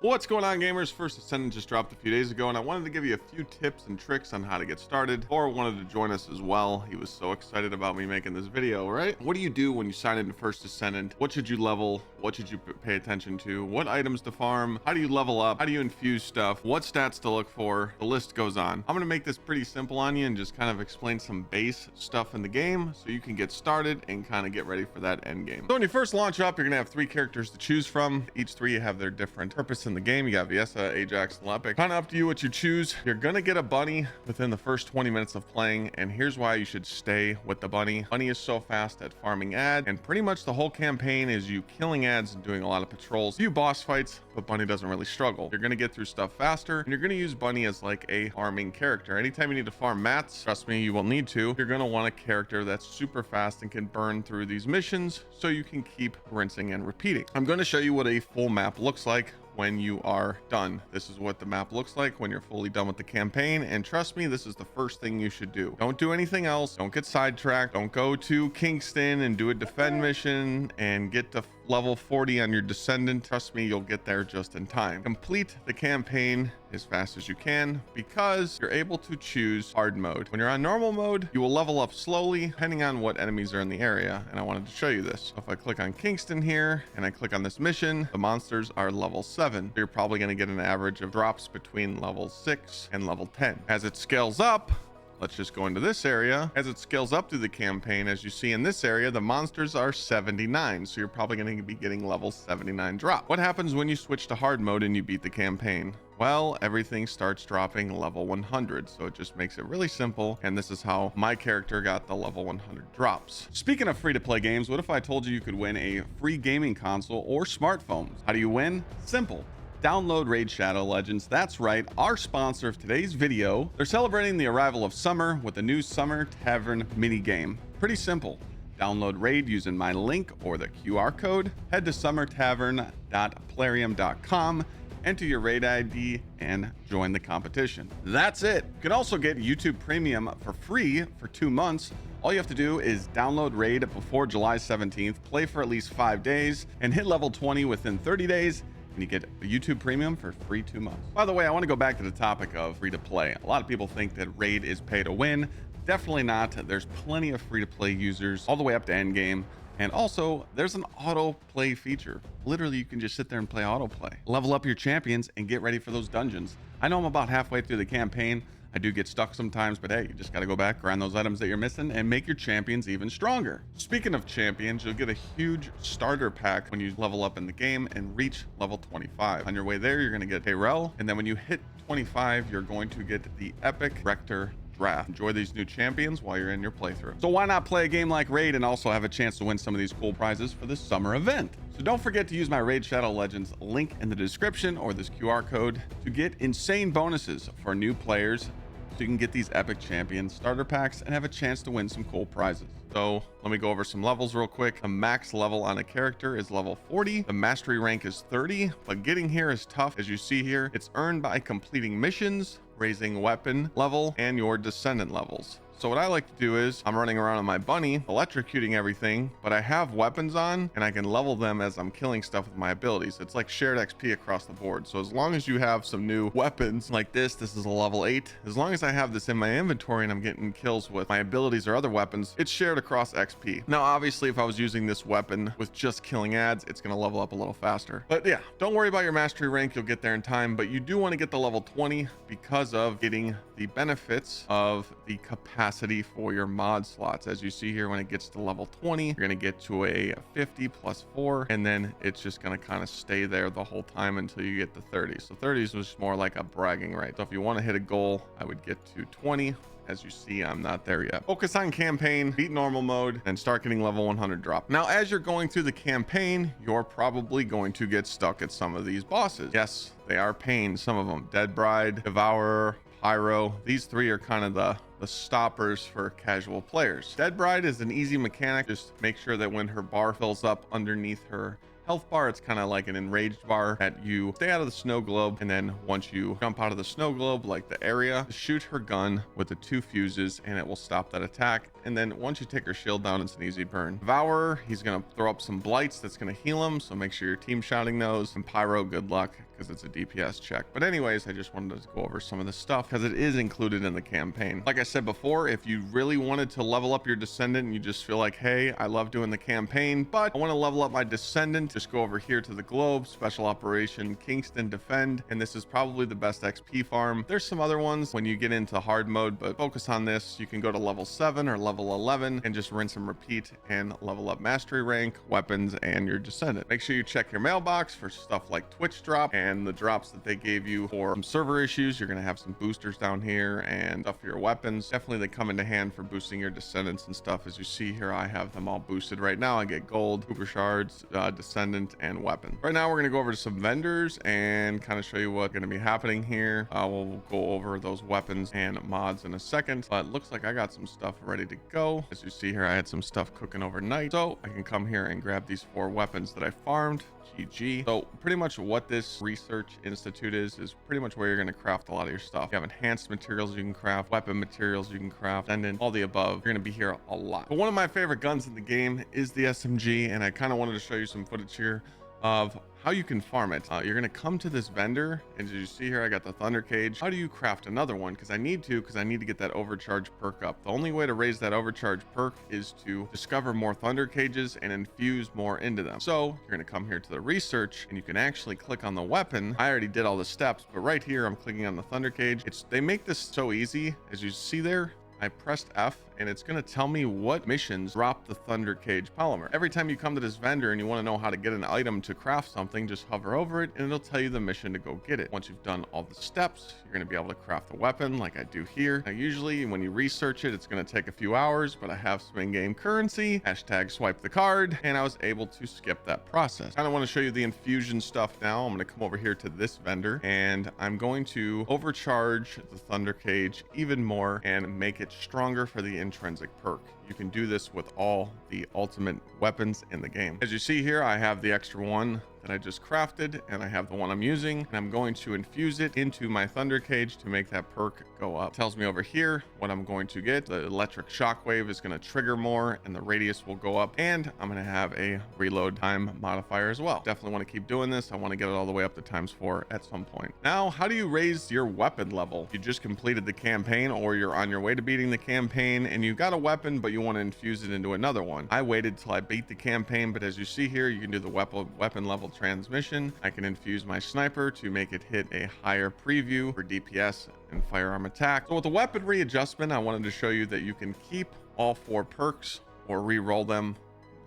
What's going on, gamers? First Descendant just dropped a few days ago, and I wanted to give you a few tips and tricks on how to get started. Thor wanted to join us as well. He was so excited about me making this video, right? What do you do when you sign into First Descendant? What should you level? What should you pay attention to? What items to farm? How do you level up? How do you infuse stuff? What stats to look for? The list goes on. I'm going to make this pretty simple on you and just kind of explain some base stuff in the game so you can get started and kind of get ready for that end game. So when you first launch up, you're going to have 3 characters to choose from. Each 3 have their different purpose in the game. You got Viessa, Ajax, and Lepic. Kind of up to you what you choose. You're going to get a bunny within the first 20 minutes of playing, and here's why you should stay with the bunny. Bunny is so fast at farming ads, and pretty much the whole campaign is you killing ads and doing a lot of patrols, few boss fights, but bunny doesn't really struggle. You're going to get through stuff faster, and you're going to use bunny as like a farming character. Anytime you need to farm mats, trust me, you will need to. You're going to want a character that's super fast and can burn through these missions so you can keep rinsing and repeating. I'm going to show you what a full map looks like when you are done. This is what the map looks like when you're fully done with the campaign, and trust me, this is the first thing you should do. Don't do anything else. Don't get sidetracked. Don't go to Kingston and do a defend mission and get to level 40 on your Descendant. Trust me, you'll get there just in time. Complete the campaign as fast as you can because you're able to choose hard mode. When you're on normal mode, you will level up slowly depending on what enemies are in the area, and I wanted to show you this. So if I click on Kingston here and I click on this mission, the monsters are level 7. So you're probably going to get an average of drops between level 6 and level 10. As it scales up, let's just go into this area. As it scales up through the campaign, as you see in this area, the monsters are 79. So you're probably going to be getting level 79 drop. What happens when you switch to hard mode and you beat the campaign? Well, everything starts dropping level 100. So it just makes it really simple. And this is how my character got the level 100 drops. Speaking of free to play games, what if I told you you could win a free gaming console or smartphones? How do you win? Simple. Download Raid Shadow Legends. That's right, our sponsor of today's video. They're celebrating the arrival of summer with a new Summer Tavern mini game. Pretty simple. Download Raid using my link or the QR code. Head to summertavern.plarium.com, enter your Raid ID, and join the competition. That's it. You can also get YouTube Premium for free for 2 months. All you have to do is download Raid before July 17th, play for at least 5 days, and hit level 20 within 30 days. And you get a YouTube Premium for free 2 months. By the way, I want to go back to the topic of free to play. A lot of people think that Raid is pay to win. Definitely not. There's plenty of free to play users all the way up to end game. And also, there's an auto play feature. Literally, you can just sit there and play auto play. Level up your champions and get ready for those dungeons. I know I'm about halfway through the campaign. I do get stuck sometimes, but hey, you just got to go back, grind those items that you're missing, and make your champions even stronger. Speaking of champions, you'll get a huge starter pack when you level up in the game and reach level 25. On your way there, you're going to get Harel, and then when you hit 25, you're going to get the Epic Rector Draft. Enjoy these new champions while you're in your playthrough. So why not play a game like Raid and also have a chance to win some of these cool prizes for this summer event? So don't forget to use my Raid Shadow Legends link in the description or this QR code to get insane bonuses for new players, so you can get these epic champion starter packs and have a chance to win some cool prizes. So let me go over some levels real quick. The max level on a character is level 40. The mastery rank is 30, but getting here is tough. As you see here, it's earned by completing missions, raising weapon level, and your Descendant levels. So what I like to do is I'm running around on my bunny, electrocuting everything, but I have weapons on and I can level them as I'm killing stuff with my abilities. It's like shared XP across the board. So as long as you have some new weapons like this is a level 8. As long as I have this in my inventory and I'm getting kills with my abilities or other weapons, it's shared across XP. Now, obviously, if I was using this weapon with just killing ads, it's going to level up a little faster. But yeah, don't worry about your mastery rank. You'll get there in time, but you do want to get the level 20 because of getting the benefits of the capacity for your mod slots. As you see here, when it gets to level 20, you're going to get to a 50 plus 4, and then it's just going to kind of stay there the whole time until you get to 30. So 30s was more like a bragging right. So if you want to hit a goal, I would get to 20. As you see, I'm not there yet. Focus on campaign, beat normal mode, and start getting level 100 drop. Now, as you're going through the campaign, you're probably going to get stuck at some of these bosses. Yes, they are pain, some of them. Dead Bride, Devourer, Pyro. These 3 are kind of the stoppers for casual players. Dead Bride is an easy mechanic. Just make sure that when her bar fills up underneath her health bar, it's kind of like an enraged bar, that you stay out of the snow globe, and then once you jump out of the snow globe, like the area, shoot her gun with the 2 fuses and it will stop that attack. And then once you take her shield down, it's an easy burn. Devourer, he's going to throw up some blights that's going to heal him, so make sure your team's shouting those. And Pyro, good luck, because it's a DPS check. But anyways, I just wanted to go over some of the stuff because it is included in the campaign. Like I said before, if you really wanted to level up your Descendant and you just feel like, hey, I love doing the campaign, but I want to level up my Descendant, just go over here to the globe, Special Operation Kingston Defend, and this is probably the best XP farm. There's some other ones when you get into hard mode, but focus on this. You can go to level 7 or level 11 and just rinse and repeat and level up mastery rank, weapons, and your Descendant. Make sure you check your mailbox for stuff like Twitch drop and the drops that they gave you for some server issues. You're going to have some boosters down here and stuff for your weapons. Definitely they come into hand for boosting your Descendants and stuff. As you see here, I have them all boosted right now. I get gold, Cooper shards, Descendant, and weapon. Right now we're going to go over to some vendors and kind of show you what's going to be happening here. We'll go over those weapons and mods in a second, but looks like I got some stuff ready to go. As you see here, I had some stuff cooking overnight, so I can come here and grab these 4 weapons that I farmed. GG. So pretty much what this research institute is pretty much where you're going to craft a lot of your stuff. You have enhanced materials you can craft, weapon materials you can craft, and then all the above. You're going to be here a lot. But one of my favorite guns in the game is the SMG, and I kind of wanted to show you some footage here of how you can farm it. You're going to come to this vendor, and as you see here, I got the Thunder Cage. How do you craft another one? Because I need to get that overcharge perk up. The only way to raise that overcharge perk is to discover more Thunder Cages and infuse more into them. So you're going to come here to the research, and you can actually click on the weapon. I already did all the steps, but right here I'm clicking on the Thunder Cage. They make this so easy. As you see there, I pressed F, and it's going to tell me what missions drop the Thunder Cage polymer. Every time you come to this vendor and you want to know how to get an item to craft something, just hover over it and it'll tell you the mission to go get it. Once you've done all the steps, you're going to be able to craft the weapon like I do here. Now, usually when you research it, it's going to take a few hours, but I have some in-game currency, hashtag swipe the card, and I was able to skip that process. I want to show you the infusion stuff now. I'm going to come over here to this vendor, and I'm going to overcharge the Thunder Cage even more and make it stronger for the intrinsic perk. You can do this with all the ultimate weapons in the game. As you see here, I have the extra one that I just crafted, and I have the one I'm using, and I'm going to infuse it into my Thunder Cage to make that perk go up. It tells me over here what I'm going to get. The electric shockwave is going to trigger more, and the radius will go up, and I'm going to have a reload time modifier as well. Definitely want to keep doing this. I want to get it all the way up to ×4 at some point. Now, how do you raise your weapon level? You just completed the campaign, or you're on your way to beating the campaign, and you got a weapon, but you want to infuse it into another one. I waited till I beat the campaign, but as you see here, you can do the weapon level transmission. I can infuse my sniper to make it hit a higher preview for DPS and firearm attack. So with the weapon readjustment, I wanted to show you that you can keep all 4 perks or re-roll them.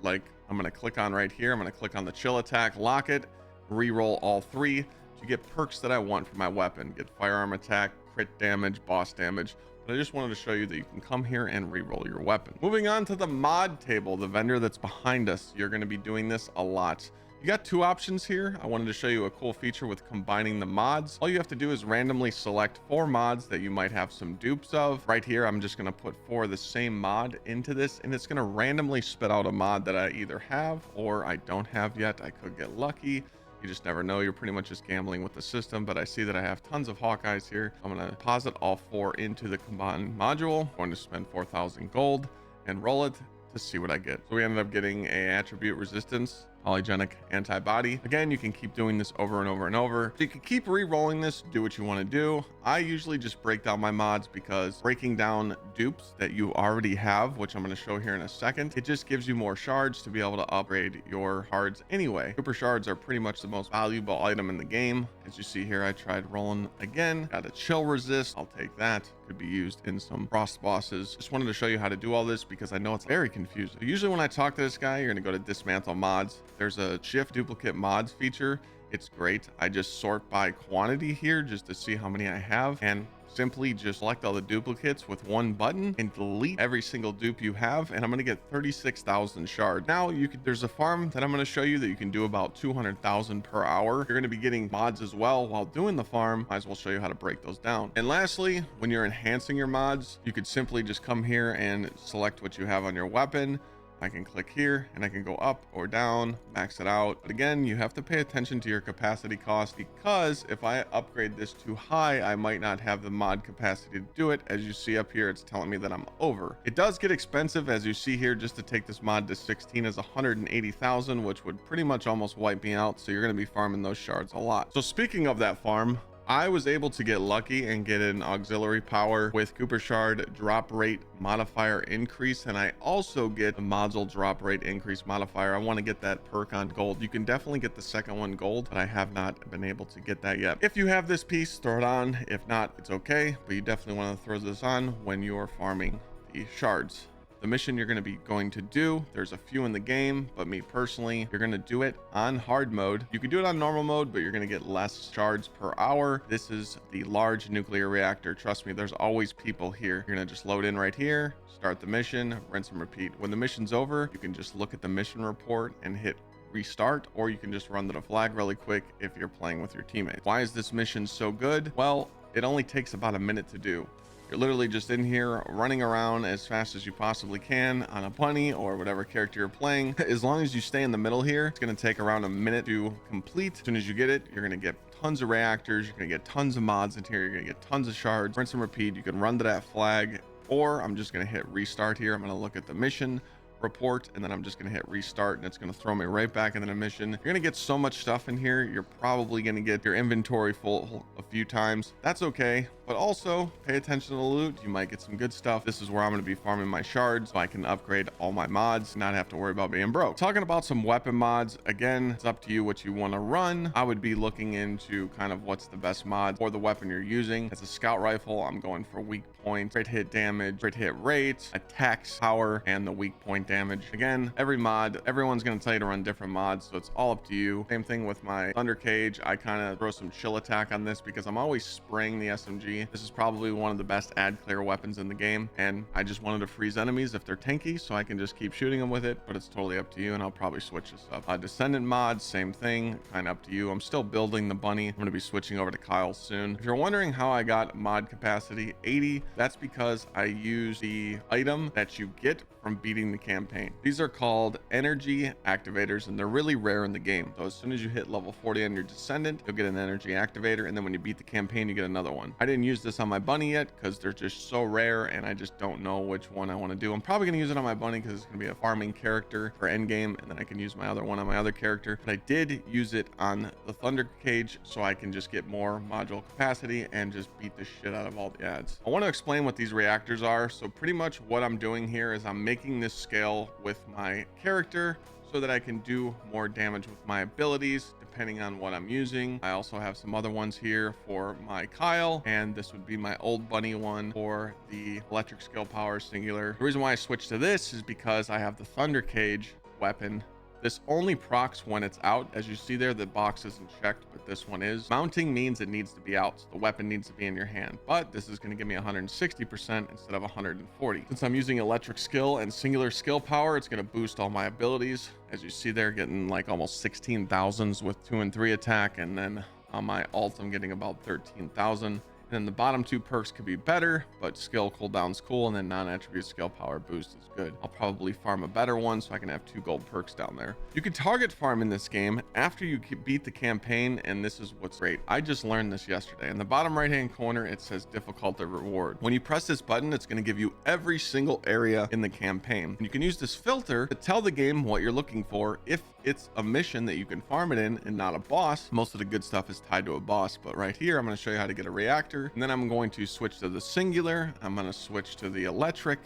Like I'm going to click on right here. I'm going to click on the chill attack, lock it, re-roll all 3 to get perks that I want for my weapon. Get firearm attack, crit damage, boss damage. But I just wanted to show you that you can come here and re-roll your weapon. Moving on to the mod table, the vendor that's behind us. You're going to be doing this a lot. You got 2 options here. I wanted to show you a cool feature with combining the mods. All you have to do is randomly select 4 mods that you might have some dupes of. Right here, I'm just going to put 4 of the same mod into this, and it's going to randomly spit out a mod that I either have or I don't have yet. I could get lucky. You just never know. You're pretty much just gambling with the system, but I see that I have tons of Hawkeyes here. I'm going to deposit all 4 into the combined module. I'm going to spend 4,000 gold and roll it to see what I get. So we ended up getting a attribute resistance, polygenic antibody. Again, you can keep doing this over and over and over. So you can keep re-rolling this, do what you want to do. I usually just break down my mods because breaking down dupes that you already have, which I'm going to show here in a second, it just gives you more shards to be able to upgrade your shards anyway. Super shards are pretty much the most valuable item in the game. As you see here, I tried rolling again, got a chill resist. I'll take that. Could be used in some frost bosses. Just wanted to show you how to do all this because I know it's very confusing. So usually when I talk to this guy, you're going to go to dismantle mods. There's a shift duplicate mods feature. It's great. I just sort by quantity here just to see how many I have, and simply just select all the duplicates with one button and delete every single dupe you have, and I'm going to get 36,000 shards. Now there's a farm that I'm going to show you that you can do about 200,000 per hour. You're going to be getting mods as well while doing the farm. Might as well show you how to break those down. And lastly, when you're enhancing your mods, you could simply just come here and select what you have on your weapon. I can click here and I can go up or down, max it out. But again, you have to pay attention to your capacity cost, because if I upgrade this too high, I might not have the mod capacity to do it. As you see up here, it's telling me that I'm over. It does get expensive, as you see here. Just to take this mod to 16 is 180,000, which would pretty much almost wipe me out. So you're going to be farming those shards a lot. So speaking of that farm, I was able to get lucky and get an auxiliary power with Cooper Shard drop rate modifier increase, and I also get a module drop rate increase modifier. I want to get that perk on gold. You can definitely get the second one gold, but I have not been able to get that yet. If you have this piece, throw it on. If not, it's okay, but you definitely want to throw this on when you're farming the shards. The mission you're going to be going to do, there's a few in the game, but me personally, you're going to do it on hard mode. You can do it on normal mode, but you're going to get less shards per hour. This is the large nuclear reactor. Trust me, there's always people here. You're going to just load in right here, start the mission, rinse and repeat. When the mission's over, you can just look at the mission report and hit restart, or you can just run to the flag really quick if you're playing with your teammates. Why is this mission so good? Well, it only takes about a minute to do. You're literally just in here running around as fast as you possibly can on a bunny or whatever character you're playing. As long as you stay in the middle here, it's going to take around a minute to complete. As soon as you get it, you're going to get tons of reactors. You're going to get tons of mods in here. You're going to get tons of shards. Rinse and repeat. You can run to that flag, or I'm just going to hit restart here. I'm going to look at the mission report, and then I'm just going to hit restart, and it's going to throw me right back into the mission. You're going to get so much stuff in here. You're probably going to get your inventory full a few times. That's okay, but also pay attention to the loot. You might get some good stuff. This is where I'm going to be farming my shards so I can upgrade all my mods, not have to worry about being broke. Talking about some weapon mods, again, it's up to you what you want to run. I would be looking into kind of what's the best mod for the weapon you're using. As a scout rifle, I'm going for weak point, crit hit damage, crit hit rate, attacks power, and the weak point damage. Again, everyone's going to tell you to run different mods, so it's all up to you. Same thing with my thunder cage. I kind of throw some chill attack on this because I'm always spraying the SMG. This is probably one of the best ad clear weapons in the game, and I just wanted to freeze enemies if they're tanky so I can just keep shooting them with it, but it's totally up to you, and I'll probably switch this up. Descendant mod, same thing, kind of up to you. I'm still building the bunny. I'm going to be switching over to Kyle soon. If you're wondering how I got mod capacity 80, that's because I use the item that you get from beating the campaign. These are called energy activators, and they're really rare in the game. So as soon as you hit level 40 on your Descendant, you'll get an energy activator, and then when you beat the campaign, you get another one. I didn't use this on my bunny yet because they're just so rare, and I just don't know which one I want to do. I'm probably going to use it on my bunny because it's going to be a farming character for endgame, and then I can use my other one on my other character. But I did use it on the thunder cage so I can just get more module capacity and just beat the shit out of all the ads. I want to explain what these reactors are. So pretty much what I'm doing here is I'm making this scale with my character so that I can do more damage with my abilities depending on what I'm using. I also have some other ones here for my Kyle, and this would be my old bunny one for the electric skill power singular. The reason why I switched to this is because I have the thunder cage weapon. This only procs when it's out. As you see there, the box isn't checked, but this one is. Mounting means it needs to be out, so the weapon needs to be in your hand, but this is going to give me 160% instead of 140. Since I'm using electric skill and singular skill power, it's going to boost all my abilities. As you see there, getting like almost 16,000s with 2 and 3 attack, and then on my ult, I'm getting about 13,000. And then the bottom two perks could be better, but skill cooldown's cool, and then non-attribute skill power boost is good. I'll probably farm a better one so I can have 2 gold perks down there. You can target farm in this game after you beat the campaign, and this is what's great. I just learned this yesterday. In the bottom right hand corner, it says difficulty reward. When you press this button, it's going to give you every single area in the campaign. And you can use this filter to tell the game what you're looking for. If it's a mission that you can farm it in and not a boss, most of the good stuff is tied to a boss, but right here I'm going to show you how to get a reactor, and then I'm going to switch to the singular. I'm going to switch to the electric,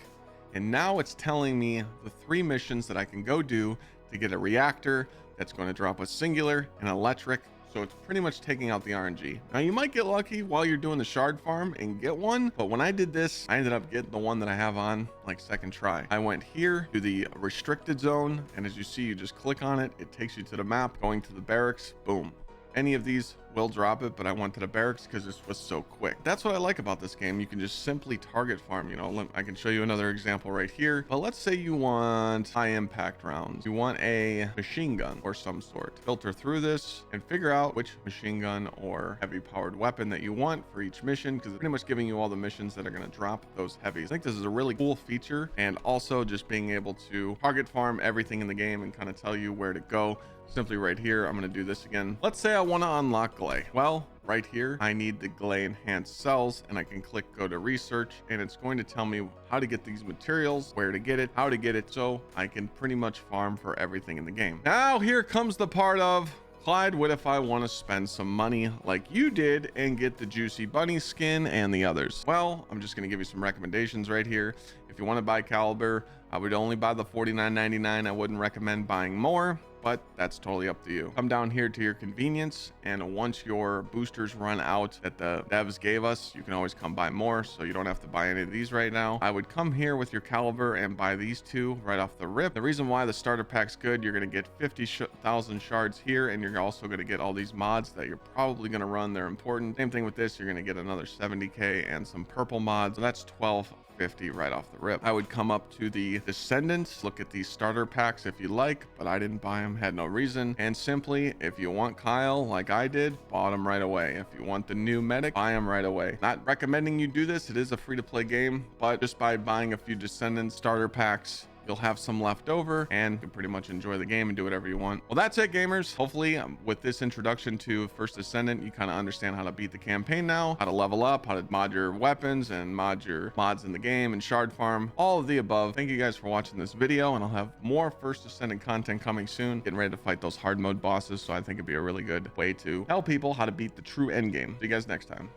and now it's telling me the 3 missions that I can go do to get a reactor that's going to drop a singular and electric. So it's pretty much taking out the RNG. Now you might get lucky while you're doing the shard farm and get one, but when I did this, I ended up getting the one that I have on like second try. I went here to the restricted zone, and as you see, you just click on it. It takes you to the map, going to the barracks, boom. Any of these will drop it, but I went to the barracks because this was so quick. That's what I like about this game. You can just simply target farm. You know, I can show you another example right here. But let's say you want high impact rounds. You want a machine gun or some sort. Filter through this and figure out which machine gun or heavy powered weapon that you want for each mission, because it's pretty much giving you all the missions that are going to drop those heavies. I think this is a really cool feature, and also just being able to target farm everything in the game and kind of tell you where to go. Simply right here, I'm going to do this again. Let's say I want to unlock Glay. Well, right here, I need the Glay enhanced cells, and I can click go to research, and it's going to tell me how to get these materials, where to get it, how to get it, so I can pretty much farm for everything in the game. Now here comes the part of, Clyde, what if I want to spend some money like you did and get the juicy bunny skin and the others? Well, I'm just going to give you some recommendations right here. If you want to buy caliber, I would only buy the $49.99. I wouldn't recommend buying more, but that's totally up to you. Come down here to your convenience, and once your boosters run out that the devs gave us, you can always come buy more, so you don't have to buy any of these right now. I would come here with your caliber and buy these two right off the rip. The reason why the starter pack's good, you're going to get 50,000 shards here, and you're also going to get all these mods that you're probably going to run. They're important. Same thing with this, you're going to get another 70k and some purple mods, so that's 1250 right off the rip. I would come up to the Descendants, look at these starter packs if you like, but I didn't buy them, had no reason. And simply, if you want Kyle like I did, bought him right away. If you want the new medic, buy him right away. Not recommending you do this, it is a free-to-play game, but just by buying a few Descendants starter packs, you'll have some left over and you can pretty much enjoy the game and do whatever you want. Well, that's it, gamers. Hopefully with this introduction to First Descendant, you kind of understand how to beat the campaign now, how to level up, how to mod your weapons and mod your mods in the game and shard farm, all of the above. Thank you guys for watching this video, and I'll have more First Descendant content coming soon. Getting ready to fight those hard mode bosses, so I think it'd be a really good way to tell people how to beat the true end game. See you guys next time.